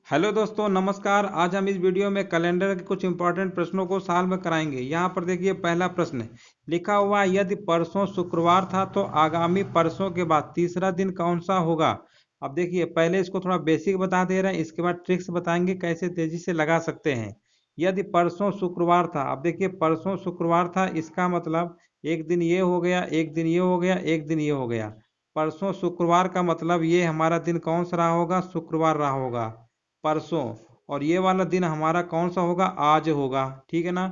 Hello दोस्तों, नमस्कार। आज हम इस वीडियो में कैलेंडर के कुछ इंपॉर्टेंट प्रश्नों को सॉल्व कराएंगे। यहाँ पर देखिए, पहला प्रश्न लिखा हुआ है, यदि परसों शुक्रवार था तो आगामी परसों के बाद तीसरा दिन कौन सा होगा। अब देखिए, पहले इसको थोड़ा बेसिक बता दे रहे हैं, इसके बाद ट्रिक्स बताएंगे कैसे तेजी से लगा सकते हैं। यदि परसों शुक्रवार था, अब देखिए परसों शुक्रवार था, इसका मतलब एक दिन ये हो गया, एक दिन ये हो गया, एक दिन ये हो गया। परसों शुक्रवार का मतलब ये हमारा दिन कौन सा रहा होगा, शुक्रवार रहा होगा परसों। और ये वाला दिन हमारा कौन सा होगा, आज होगा। ठीक है ना।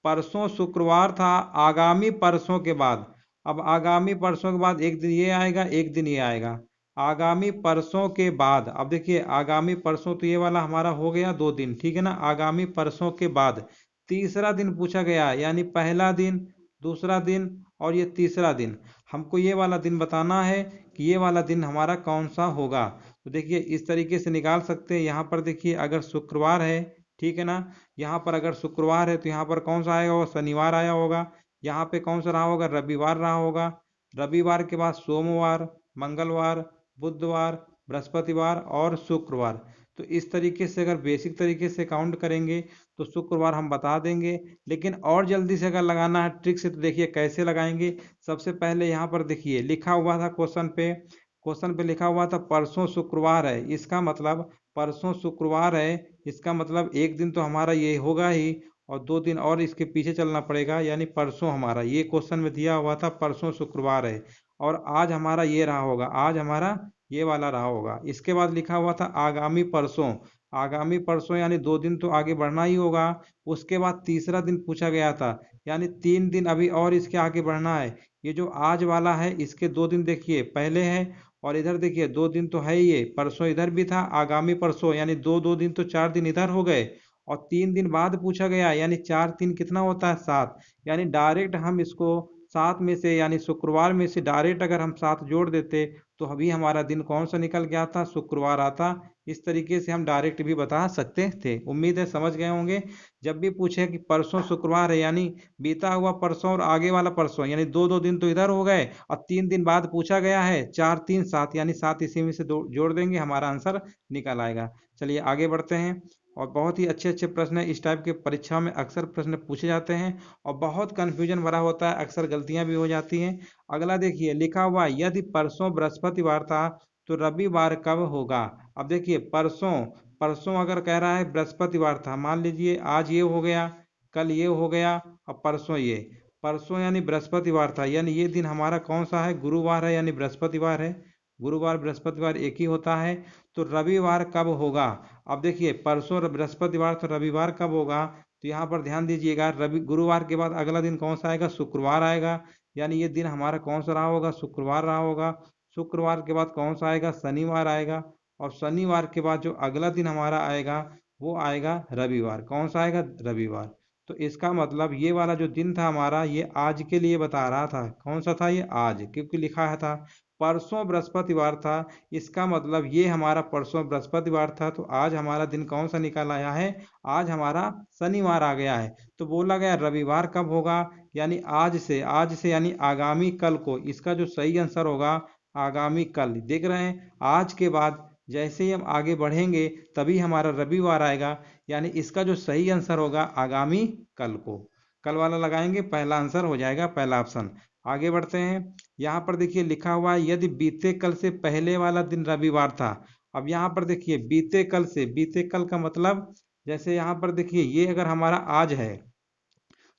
परसों शुक्रवार था, आगामी परसों के बाद। अब आगामी परसों के बाद एक दिन ये आएगा, एक दिन ये आएगा। आगामी परसों के बाद, अब देखिए आगामी परसों तो ये वाला हमारा हो गया 2 दिन। ठीक है ना। आगामी परसों के बाद तीसरा दिन पूछा गया, यानी पहला दिन, दूसरा दिन और ये तीसरा दिन। हमको ये वाला दिन बताना है कि ये वाला दिन हमारा कौन सा होगा। तो देखिए इस तरीके से निकाल सकते हैं। यहाँ पर देखिए, अगर शुक्रवार है, ठीक है ना, यहाँ पर अगर शुक्रवार है तो यहाँ पर कौन सा आएगा, वो शनिवार आया होगा। यहाँ पे कौन सा रहा होगा, रविवार रहा होगा। रविवार के बाद सोमवार, मंगलवार, बुधवार, बृहस्पतिवार और शुक्रवार। तो इस तरीके से अगर बेसिक तरीके से काउंट करेंगे तो शुक्रवार हम बता देंगे। लेकिन और जल्दी से अगर लगाना है ट्रिक से, तो देखिए कैसे लगाएंगे। सबसे पहले यहाँ पर देखिए लिखा हुआ था क्वेश्चन पे लिखा हुआ था परसों शुक्रवार है, इसका मतलब परसों शुक्रवार है, इसका मतलब एक दिन तो हमारा ये होगा ही, और 2 दिन और इसके पीछे चलना पड़ेगा, यानी परसों हमारा ये क्वेश्चन में दिया हुआ था परसों शुक्रवार है। और आज हमारा ये रहा होगा, आज हमारा ये वाला रहा होगा। इसके बाद लिखा हुआ था आगामी परसों। आगामी परसों यानी 2 दिन तो आगे बढ़ना ही होगा। उसके बाद तीसरा दिन पूछा गया था, यानी 3 दिन अभी और इसके आगे बढ़ना है। ये जो आज वाला है, इसके 2 दिन देखिए पहले है, और इधर देखिए 2 दिन तो है ही, ये परसों इधर भी था, आगामी परसों, यानी दो दो दिन तो 4 दिन इधर हो गए। और 3 दिन बाद पूछा गया, यानी 4 3 कितना होता है, 7। यानी डायरेक्ट हम इसको 7 में से, यानी शुक्रवार में से डायरेक्ट अगर हम 7 जोड़ देते तो अभी हमारा दिन कौन सा निकल गया था, शुक्रवार आता। इस तरीके से हम डायरेक्ट भी बता सकते थे। उम्मीद है समझ गए होंगे। जब भी पूछे कि परसों शुक्रवार है, यानी बीता हुआ परसों और आगे वाला परसों, यानी दो दो दिन तो इधर हो गए, और 3 दिन बाद पूछा गया है, 4 3 7, यानी 7 इसी में से जोड़ देंगे, हमारा आंसर निकल आएगा। चलिए आगे बढ़ते हैं। और बहुत ही अच्छे अच्छे प्रश्न है, इस टाइप के परीक्षा में अक्सर प्रश्न पूछे जाते हैं, और बहुत कंफ्यूजन भरा होता है, अक्सर गलतियां भी हो जाती हैं। अगला देखिए लिखा हुआ, यदि परसों बृहस्पतिवार था तो रविवार कब होगा। अब देखिए परसों, परसों अगर कह रहा है बृहस्पतिवार था, मान लीजिए आज ये हो गया, कल ये हो गया, और परसों ये। परसों यानी बृहस्पतिवार था, यानी ये दिन हमारा कौन सा है, गुरुवार है, यानी बृहस्पतिवार है। गुरुवार बृहस्पतिवार एक ही होता है। तो रविवार कब होगा। अब देखिए परसों बृहस्पतिवार, तो रविवार कब होगा। तो यहाँ पर ध्यान दीजिएगा, रवि गुरुवार के बाद अगला दिन कौन सा आएगा, शुक्रवार आएगा। यानी ये दिन हमारा कौन सा रहा होगा, शुक्रवार रहा होगा। शुक्रवार के बाद कौन सा आएगा, शनिवार आएगा। और शनिवार के बाद जो अगला दिन हमारा आएगा वो आएगा रविवार। कौन सा आएगा, रविवार। तो इसका मतलब ये वाला जो दिन था हमारा, ये आज के लिए बता रहा था। कौन सा था, ये आज, क्योंकि लिखा है था परसों बृहस्पतिवार था। इसका मतलब ये हमारा परसों बृहस्पतिवार था, तो आज हमारा दिन कौन सा निकल आया है, आज हमारा शनिवार आ गया है। तो बोला गया रविवार कब होगा, यानी आज से यानी आगामी कल को। इसका जो सही आंसर होगा, आगामी कल। देख रहे हैं, आज के बाद जैसे ही हम आगे बढ़ेंगे तभी हमारा रविवार आएगा। यानी इसका जो सही आंसर होगा, आगामी कल को। कल वाला लगाएंगे, पहला आंसर हो जाएगा, पहला ऑप्शन। आगे बढ़ते हैं। यहाँ पर देखिए लिखा हुआ है, यदि बीते कल से पहले वाला दिन रविवार था। अब यहाँ पर देखिए बीते कल से, बीते कल का मतलब, जैसे यहाँ पर देखिए ये अगर हमारा आज है,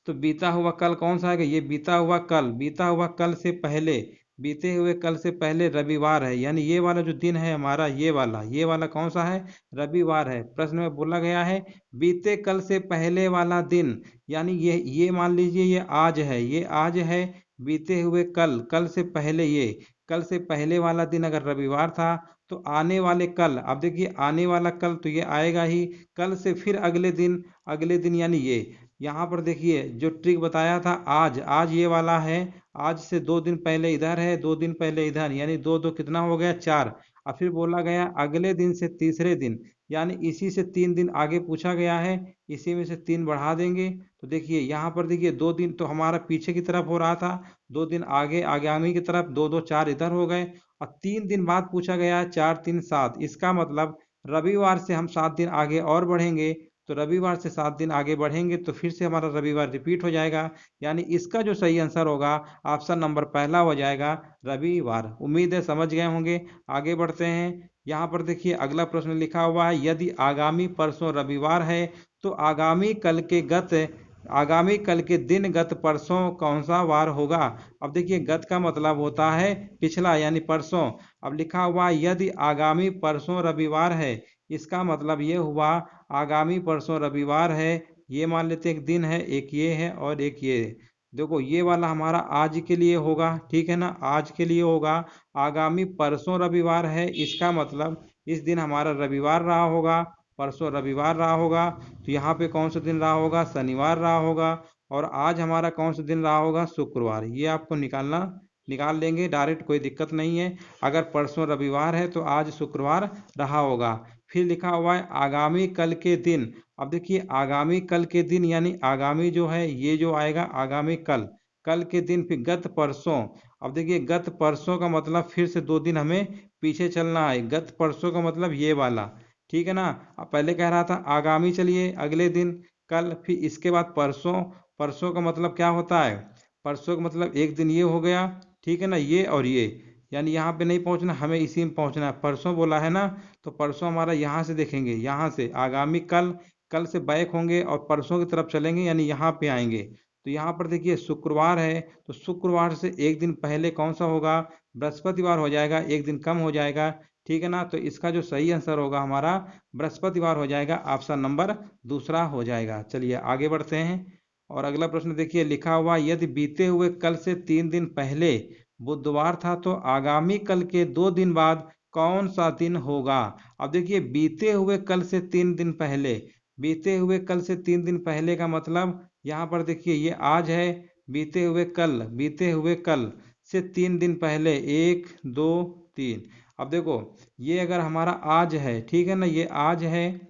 तो बीता हुआ कल कौन सा आएगा, ये बीता हुआ कल। बीता हुआ कल से पहले, बीते हुए कल से पहले रविवार है, यानी ये वाला जो दिन है हमारा, ये वाला कौन सा है, रविवार है। प्रश्न में बोला गया है बीते कल से पहले वाला दिन, यानी ये मान लीजिए ये आज है, ये आज है। बीते हुए कल, कल से पहले, ये कल से पहले वाला दिन अगर रविवार था, तो आने वाले कल, अब देखिए आने वाला कल तो ये आएगा ही। कल से फिर अगले दिन, अगले दिन यानी ये। यहाँ पर देखिए जो ट्रिक बताया था, आज, आज ये वाला है। आज से 2 दिन पहले इधर है, 2 दिन पहले इधर, यानी दो दो कितना हो गया, 4। और फिर बोला गया अगले दिन से तीसरे दिन, यानी इसी से 3 दिन आगे पूछा गया है, इसी में से 3 बढ़ा देंगे। तो देखिए यहाँ पर देखिए 2 दिन तो हमारा पीछे की तरफ हो रहा था, 2 दिन आगे आगामी की तरफ, दो दो 4 इधर हो गए। और 3 दिन बाद पूछा गया है, 4 3 7। इसका मतलब रविवार से हम 7 दिन आगे और बढ़ेंगे, तो रविवार से 7 दिन आगे बढ़ेंगे तो फिर से हमारा रविवार रिपीट हो जाएगा। यानी इसका जो सही आंसर होगा ऑप्शन नंबर पहला हो जाएगा, रविवार। उम्मीद है समझ गए होंगे। आगे बढ़ते हैं। यहाँ पर देखिए अगला प्रश्न लिखा हुआ है, यदि आगामी परसों रविवार है तो आगामी कल के दिन गत परसों कौन सा वार होगा। अब देखिए गत का मतलब होता है पिछला यानी परसों। अब लिखा हुआ यदि आगामी परसों रविवार है, इसका मतलब ये हुआ आगामी परसों रविवार है। ये मान लेते एक दिन है, एक ये है और एक ये। देखो ये वाला हमारा आज के लिए होगा, ठीक है ना, आज के लिए होगा। आगामी परसों रविवार है, इसका मतलब इस दिन हमारा रविवार रहा होगा, परसों रविवार रहा होगा। तो यहाँ पे कौन सा दिन रहा होगा, शनिवार रहा होगा। और आज हमारा कौन सा दिन रहा होगा, शुक्रवार। ये आपको निकाल लेंगे डायरेक्ट, कोई दिक्कत नहीं है। अगर परसों रविवार है तो आज शुक्रवार रहा होगा। फिर लिखा हुआ है आगामी कल के दिन। अब देखिए आगामी कल के दिन यानी आगामी जो है ये जो आएगा आगामी कल के दिन। फिर गत परसों। अब देखिए गत परसों का मतलब फिर से 2 दिन हमें पीछे चलना है। गत परसों का मतलब ये वाला, ठीक है ना। अब पहले कह रहा था आगामी, चलिए अगले दिन कल, फिर इसके बाद परसों। परसों का मतलब क्या होता है, परसों का मतलब एक दिन ये हो गया, ठीक है ना, ये और ये। यानी यहाँ पे नहीं पहुँचना, हमें इसी में पहुँचना है। परसों बोला है ना, तो परसों हमारा यहाँ से देखेंगे, यहाँ से आगामी कल से बैक होंगे और परसों की तरफ चलेंगे यानी यहाँ पे आएंगे। तो यहाँ पर देखिए शुक्रवार है, तो शुक्रवार से एक दिन पहले कौन सा होगा, बृहस्पतिवार हो जाएगा, एक दिन कम हो जाएगा, ठीक है ना। तो इसका जो सही आंसर होगा हमारा बृहस्पतिवार हो जाएगा, ऑप्शन नंबर दूसरा हो जाएगा। चलिए आगे बढ़ते हैं। और अगला प्रश्न देखिए लिखा हुआ, यदि बीते हुए कल से 3 दिन पहले बुधवार था तो आगामी कल के 2 दिन बाद कौन सा दिन होगा। अब देखिए बीते हुए कल से 3 दिन पहले, बीते हुए कल से 3 दिन पहले का मतलब यहाँ पर देखिए ये आज है, बीते हुए कल से 3 दिन पहले, 1 2 3। अब देखो ये अगर हमारा आज है, ठीक है ना, ये आज है।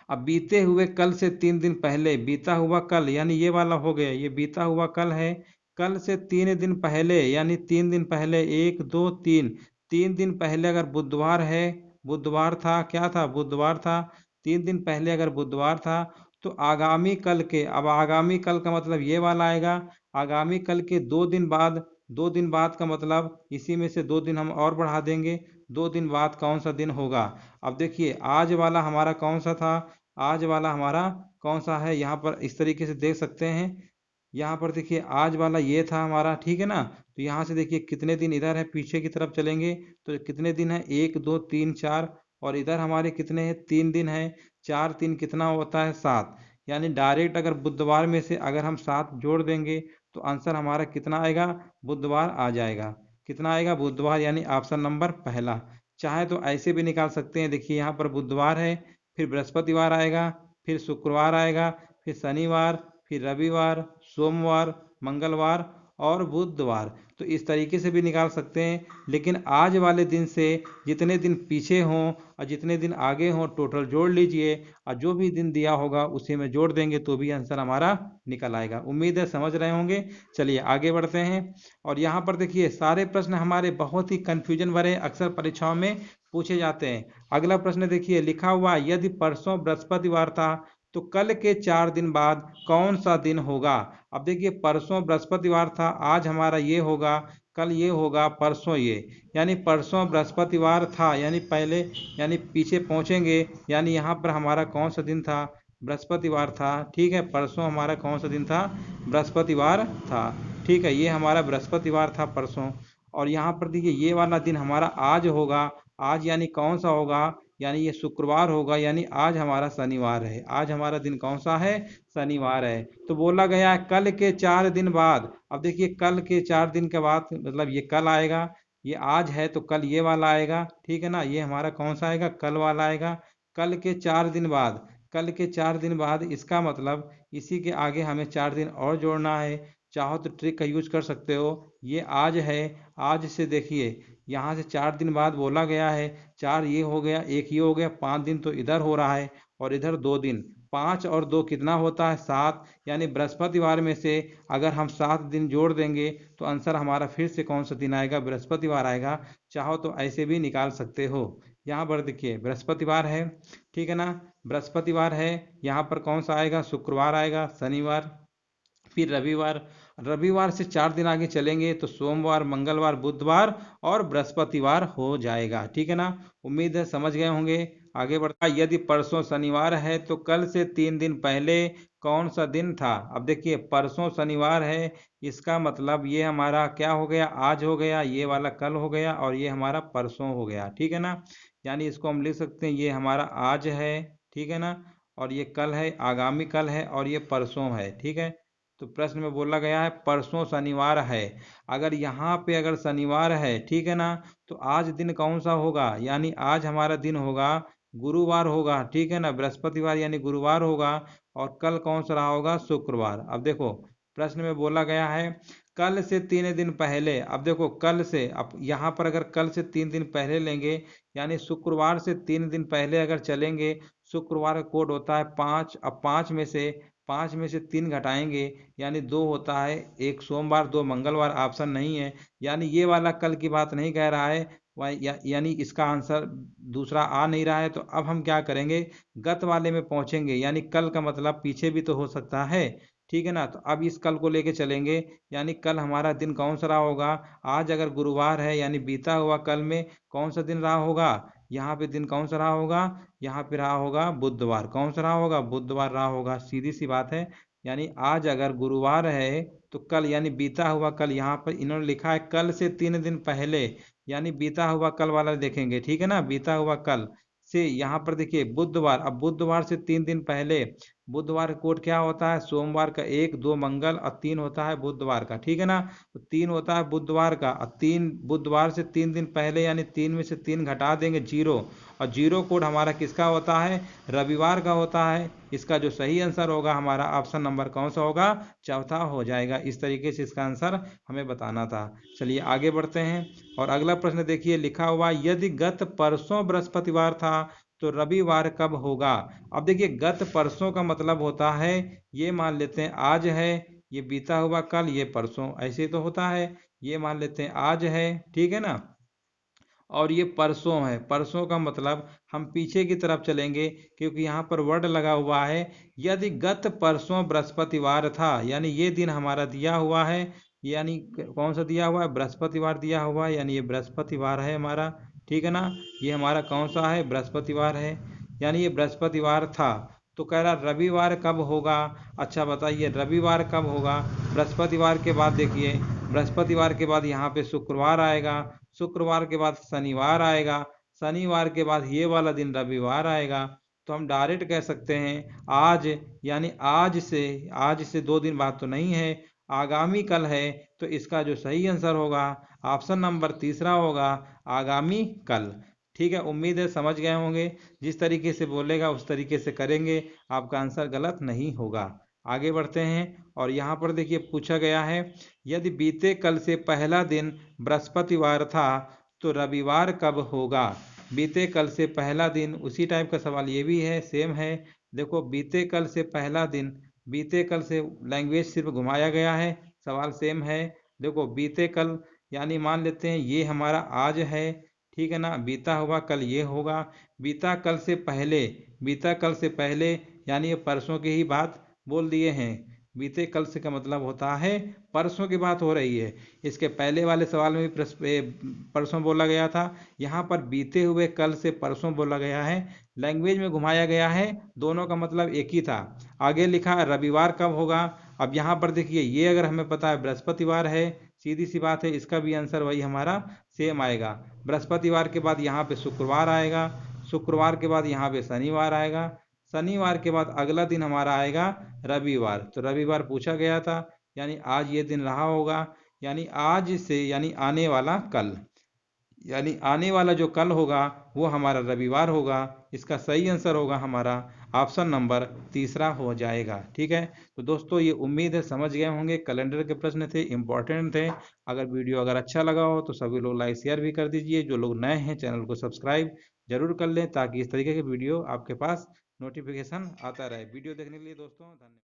अब बीते हुए कल से 3 दिन पहले, बीता हुआ कल यानी ये वाला हो गया, ये बीता हुआ कल है। कल से 3 दिन पहले यानी 3 दिन पहले, 1 2 3। 3 दिन पहले अगर बुधवार है, बुधवार था, क्या था, बुधवार था। 3 दिन पहले अगर बुधवार था तो आगामी कल के, अब आगामी कल का मतलब ये वाला आएगा। आगामी कल के 2 दिन बाद, 2 दिन बाद का मतलब इसी में से 2 दिन हम और बढ़ा देंगे। 2 दिन बाद कौन सा दिन होगा। अब देखिए आज वाला हमारा कौन सा था, आज वाला हमारा कौन सा है, यहाँ पर इस तरीके से देख सकते हैं। यहाँ पर देखिए आज वाला ये था हमारा, ठीक है ना। तो यहाँ से देखिए कितने दिन इधर है, पीछे की तरफ चलेंगे तो कितने दिन है, 1 2 3 4। और इधर हमारे कितने हैं, 3 दिन है। 4 3 कितना होता है, 7। यानी डायरेक्ट अगर बुधवार में से अगर हम 7 जोड़ देंगे तो आंसर हमारा कितना आएगा, बुधवार आ जाएगा। कितना आएगा, बुधवार, यानी ऑप्शन नंबर पहला। चाहे तो ऐसे भी निकाल सकते हैं, देखिए यहाँ पर बुधवार है, फिर बृहस्पतिवार आएगा, फिर शुक्रवार आएगा, फिर शनिवार, फिर रविवार, सोमवार, मंगलवार और बुधवार। तो इस तरीके से भी निकाल सकते हैं। लेकिन आज वाले दिन से जितने दिन पीछे हों और जितने दिन आगे हों टोटल जोड़ लीजिए, और जो भी दिन दिया होगा उसी में जोड़ देंगे तो भी आंसर हमारा निकल आएगा। उम्मीद है समझ रहे होंगे। चलिए आगे बढ़ते हैं। और यहाँ पर देखिए सारे प्रश्न हमारे बहुत ही कंफ्यूजन भरे अक्सर परीक्षाओं में पूछे जाते हैं। अगला प्रश्न देखिए लिखा हुआ, यदि परसों बृहस्पतिवार था तो कल के 4 दिन बाद कौन सा दिन होगा। अब देखिए परसों बृहस्पतिवार था, आज हमारा ये होगा, कल ये होगा, परसों ये। यानी परसों बृहस्पतिवार था यानी पहले, यानी पीछे पहुंचेंगे, यानी यहाँ पर हमारा कौन सा दिन था, बृहस्पतिवार था, ठीक है। परसों हमारा कौन सा दिन था, बृहस्पतिवार था, ठीक है। ये हमारा बृहस्पतिवार था परसों। और यहाँ पर देखिए ये वाला दिन हमारा आज होगा। आज यानी कौन सा होगा, यानी ये शुक्रवार होगा, यानी आज हमारा शनिवार है। आज हमारा दिन कौन सा है, शनिवार है। तो बोला गया है कल के 4 दिन बाद। अब देखिए कल के 4 दिन के बाद मतलब ये कल आएगा, ये आज है तो कल ये वाला आएगा, ठीक है ना। ये हमारा कौन सा आएगा, कल वाला आएगा। कल के 4 दिन बाद, कल के 4 दिन बाद, इसका मतलब इसी के आगे हमें 4 दिन और जोड़ना है। चाहो तो ट्रिक का यूज कर सकते हो। ये आज है, आज से देखिए यहाँ से 4 दिन बाद बोला गया है, 4 ये हो गया, एक ये हो गया, 5 दिन तो इधर हो रहा है और इधर 2 दिन। 5 और 2 कितना होता है, 7। यानी बृहस्पतिवार में से अगर हम 7 दिन जोड़ देंगे तो आंसर हमारा फिर से कौन सा दिन आएगा, बृहस्पतिवार आएगा। चाहो तो ऐसे भी निकाल सकते हो। यहाँ पर देखिए बृहस्पतिवार है, ठीक है ना, बृहस्पतिवार है, यहाँ पर कौन सा आएगा, शुक्रवार आएगा, शनिवार, फिर रविवार, रविवार से 4 दिन आगे चलेंगे तो सोमवार, मंगलवार, बुधवार और बृहस्पतिवार हो जाएगा, ठीक है ना। उम्मीद है समझ गए होंगे। आगे बढ़ता, यदि परसों शनिवार है तो कल से 3 दिन पहले कौन सा दिन था। अब देखिए परसों शनिवार है, इसका मतलब ये हमारा क्या हो गया, आज हो गया, ये वाला कल हो गया और ये हमारा परसों हो गया, ठीक है ना। यानी इसको हम लिख सकते हैं, ये हमारा आज है, ठीक है ना, और ये कल है, आगामी कल है, और ये परसों है, ठीक है। तो प्रश्न में बोला गया है परसों शनिवार है। अगर यहाँ पे अगर शनिवार है, ठीक है ना, तो आज दिन कौन सा होगा, यानी आज हमारा दिन होगा गुरुवार होगा, ठीक है ना, बृहस्पतिवार यानी गुरुवार होगा, और कल कौन सा रहा होगा, शुक्रवार। अब देखो प्रश्न में बोला गया है कल से 3 दिन पहले। अब देखो कल से, अब यहाँ पर अगर कल से 3 दिन पहले लेंगे, यानी शुक्रवार से 3 दिन पहले अगर चलेंगे, शुक्रवार का कोड होता है 5। अब 5 में से 3 घटाएंगे, यानी 2 होता है, एक सोमवार, 2 मंगलवार, ऑप्शन नहीं है, यानी ये वाला कल की बात नहीं कह रहा है, यानी इसका आंसर दूसरा आ नहीं रहा है। तो अब हम क्या करेंगे, गत वाले में पहुंचेंगे, यानी कल का मतलब पीछे भी तो हो सकता है, ठीक है ना। तो अब इस कल को लेके चलेंगे, यानी कल हमारा दिन कौन सा रहा होगा, आज अगर गुरुवार है यानी बीता हुआ कल में कौन सा दिन रहा होगा, यहाँ पे दिन कौन सा रहा होगा, यहाँ पे रहा होगा बुधवार। कौन सा रहा होगा, बुधवार रहा होगा, सीधी सी बात है। यानी आज अगर गुरुवार है तो कल यानी बीता हुआ कल, यहाँ पर इन्होंने लिखा है कल से 3 दिन पहले, यानी बीता हुआ कल वाला देखेंगे, ठीक है ना, बीता हुआ कल से यहाँ पर देखिए बुधवार। अब बुधवार से 3 दिन पहले, बुधवार का कोड क्या होता है, सोमवार का 1, 2 मंगल और 3 होता है बुधवार का, ठीक है ना। तो 3 होता है बुधवार का, और 3 बुधवार से 3 दिन पहले, यानी 3 में से 3 घटा देंगे, 0। और 0 कोड हमारा किसका होता है, रविवार का होता है। इसका जो सही आंसर होगा हमारा ऑप्शन नंबर कौन सा होगा, चौथा हो जाएगा। इस तरीके से इसका आंसर हमें बताना था। चलिए आगे बढ़ते हैं, और अगला प्रश्न देखिए, लिखा हुआ यदि गत परसों बृहस्पतिवार था तो रविवार कब होगा। अब देखिए गत परसों का मतलब होता है, ये मान लेते हैं आज है, ये बीता हुआ कल, ये परसों, ऐसे तो होता है। ये मान लेते हैं आज है, ठीक है ना, और ये परसों है। परसों का मतलब हम पीछे की तरफ चलेंगे, क्योंकि यहाँ पर वर्ड लगा हुआ है, यदि गत परसों बृहस्पतिवार था, यानी ये दिन हमारा दिया हुआ है, यानी कौन सा दिया हुआ है, बृहस्पतिवार दिया हुआ है, यानी ये बृहस्पतिवार है हमारा, ठीक है ना। ये हमारा कौन सा है, बृहस्पतिवार है, यानी ये बृहस्पतिवार था। तो कह रहा रविवार कब होगा। अच्छा बताइए रविवार कब होगा। बृहस्पतिवार के बाद देखिए, बृहस्पतिवार के बाद यहाँ पे शुक्रवार आएगा, शुक्रवार के बाद शनिवार आएगा, शनिवार के बाद ये वाला दिन रविवार आएगा। तो हम डायरेक्ट कह सकते हैं आज, यानी आज से 2 दिन बाद तो नहीं है, आगामी कल है। तो इसका जो सही आंसर होगा ऑप्शन नंबर तीसरा होगा, आगामी कल। ठीक है, उम्मीद है समझ गए होंगे। जिस तरीके से बोलेगा उस तरीके से करेंगे, आपका आंसर गलत नहीं होगा। आगे बढ़ते हैं, और यहाँ पर देखिए पूछा गया है यदि बीते कल से पहला दिन बृहस्पतिवार था तो रविवार कब होगा। बीते कल से पहला दिन, उसी टाइप का सवाल ये भी है, सेम है। देखो बीते कल से पहला दिन, बीते कल से लैंग्वेज सिर्फ घुमाया गया है, सवाल सेम है। देखो बीते कल यानी मान लेते हैं ये हमारा आज है, ठीक है ना, बीता हुआ कल ये होगा। बीता कल से पहले, बीता कल से पहले यानी ये परसों की ही बात बोल दिए हैं। बीते कल से का मतलब होता है परसों की बात हो रही है। इसके पहले वाले सवाल में भी परसों बोला गया था, यहाँ पर बीते हुए कल से परसों बोला गया है, लैंग्वेज में घुमाया गया है, दोनों का मतलब एक ही था। आगे लिखा है रविवार कब होगा। अब यहाँ पर देखिए ये अगर हमें पता है बृहस्पतिवार है, सीधी सी बात है, इसका भी आंसर वही हमारा सेम आएगा। बृहस्पतिवार के बाद यहाँ पे शुक्रवार आएगा, शुक्रवार के बाद यहाँ पे शनिवार आएगा, शनिवार के बाद अगला दिन हमारा आएगा रविवार। तो रविवार पूछा गया था, यानी आज ये दिन रहा होगा, यानी आज से यानी आने वाला कल, यानी आने वाला जो कल होगा वो हमारा रविवार होगा। इसका सही आंसर होगा हमारा ऑप्शन नंबर तीसरा हो जाएगा। ठीक है, तो दोस्तों ये उम्मीद है समझ गए होंगे। कैलेंडर के प्रश्न थे, इंपॉर्टेंट थे। अगर वीडियो अगर अच्छा लगा हो तो सभी लोग लाइक शेयर भी कर दीजिए। जो लोग नए हैं चैनल को सब्सक्राइब जरूर कर लें, ताकि इस तरीके के वीडियो आपके पास नोटिफिकेशन आता रहे। वीडियो देखने के लिए दोस्तों धन्यवाद।